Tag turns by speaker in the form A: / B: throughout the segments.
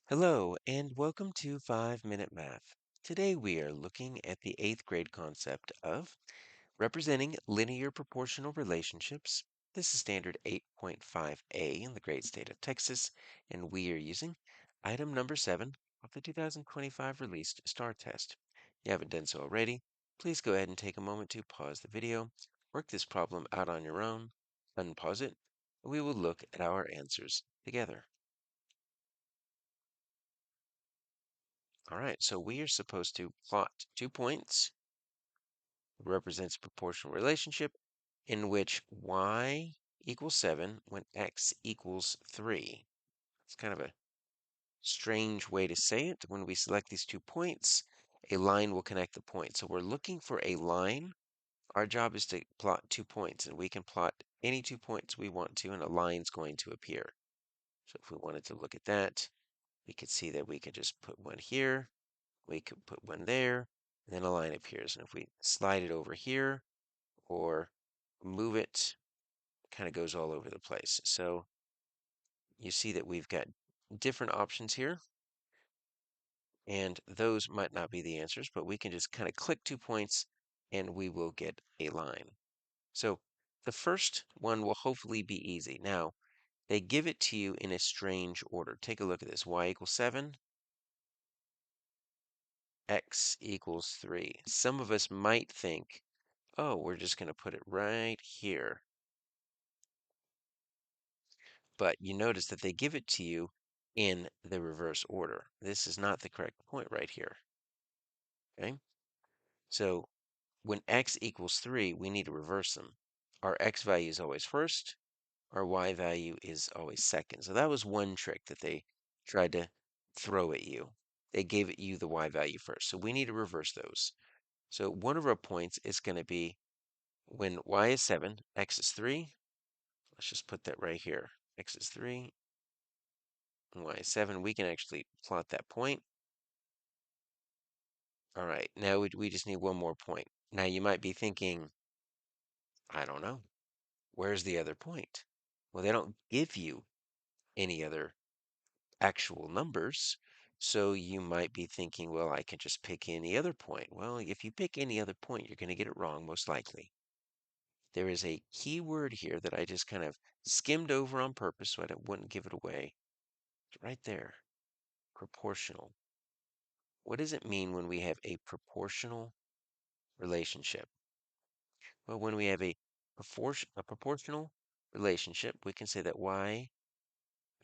A: Hello, and welcome to 5 Minute Math. Today we are looking at the eighth grade concept of representing linear proportional relationships. This is standard 8.5a in the great state of Texas, and we are using item number 7 of the 2025 released STAAR test. If you haven't done so already, please go ahead and take a moment to pause the video, work this problem out on your own, unpause it, and we will look at our answers together. All right, so we are supposed to plot 2 points, represents a proportional relationship in which y equals 7 when x equals 3. It's kind of a strange way to say it. When we select these 2 points, a line will connect the points. So we're looking for a line. Our job is to plot 2 points, and we can plot any 2 points we want to, and a line's going to appear. So if we wanted to look at that, we could see that we could just put one here. We could put one there, and then a line appears. And if we slide it over here or move it, it kind of goes all over the place. So you see that we've got different options here, and those might not be the answers, but we can just kind of click 2 points and we will get a line. So the first one will hopefully be easy. Now, they give it to you in a strange order. Take a look at this. Y equals 7, x equals 3. Some of us might think, oh, we're just going to put it right here. But you notice that they give it to you in the reverse order. This is not the correct point right here. Okay? So when x equals 3, we need to reverse them. Our x value is always first. Our y value is always second. So that was one trick that they tried to throw at you. They gave it you the y value first. So we need to reverse those. So one of our points is going to be when y is 7, x is 3. Let's just put that right here. X is 3 and y is 7. We can actually plot that point. All right, now we just need one more point. Now you might be thinking, I don't know, where's the other point? Well, they don't give you any other actual numbers. So you might be thinking, well, I can just pick any other point. Well, if you pick any other point, you're going to get it wrong, most likely. There is a key word here that I just kind of skimmed over on purpose so I wouldn't give it away. It's right there, proportional. What does it mean when we have a proportional relationship? Well, when we have a proportional relationship, we can say that y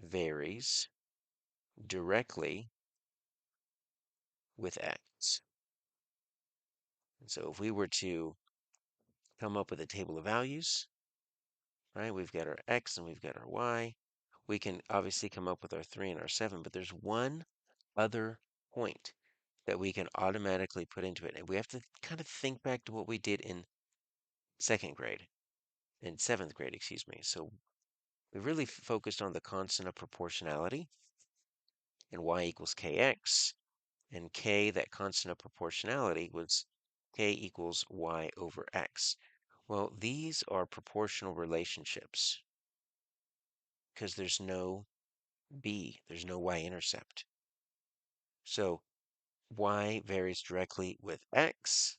A: varies directly with x. And so if we were to come up with a table of values, right, we've got our x and we've got our y. We can obviously come up with our 3 and our 7, but there's one other point that we can automatically put into it. And we have to kind of think back to what we did in second grade, in seventh grade, excuse me. So we really focused on the constant of proportionality and y equals kx. And k, that constant of proportionality, was k equals y over x. Well, these are proportional relationships because there's no b, there's no y-intercept. So y varies directly with x,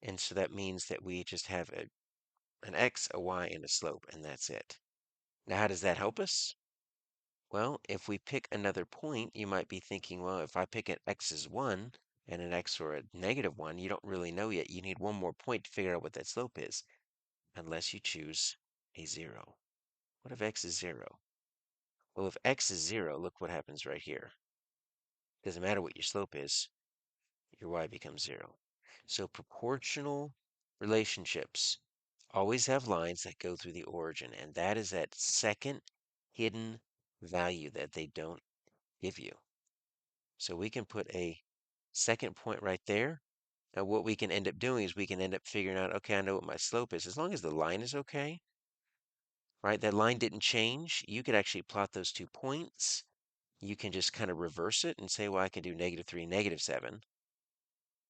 A: and so that means that we just have an x, a y, and a slope, and that's it. Now, how does that help us? Well, if we pick another point, you might be thinking, well, if I pick an x is 1 and an x or a -1, you don't really know yet. You need one more point to figure out what that slope is, unless you choose a 0. What if x is 0? Well, if x is 0, look what happens right here. Doesn't matter what your slope is, your y becomes 0. So proportional relationships always have lines that go through the origin, and that is that second hidden value that they don't give you. So we can put a second point right there. Now what we can end up doing is we can end up figuring out, okay, I know what my slope is. As long as the line is okay, right? That line didn't change. You could actually plot those 2 points. You can just kind of reverse it and say, well, I can do -3, -7.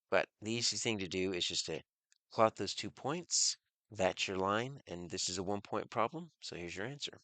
A: But the easiest thing to do is just to plot those 2 points. That's your line, and this is a 1-point problem. So here's your answer.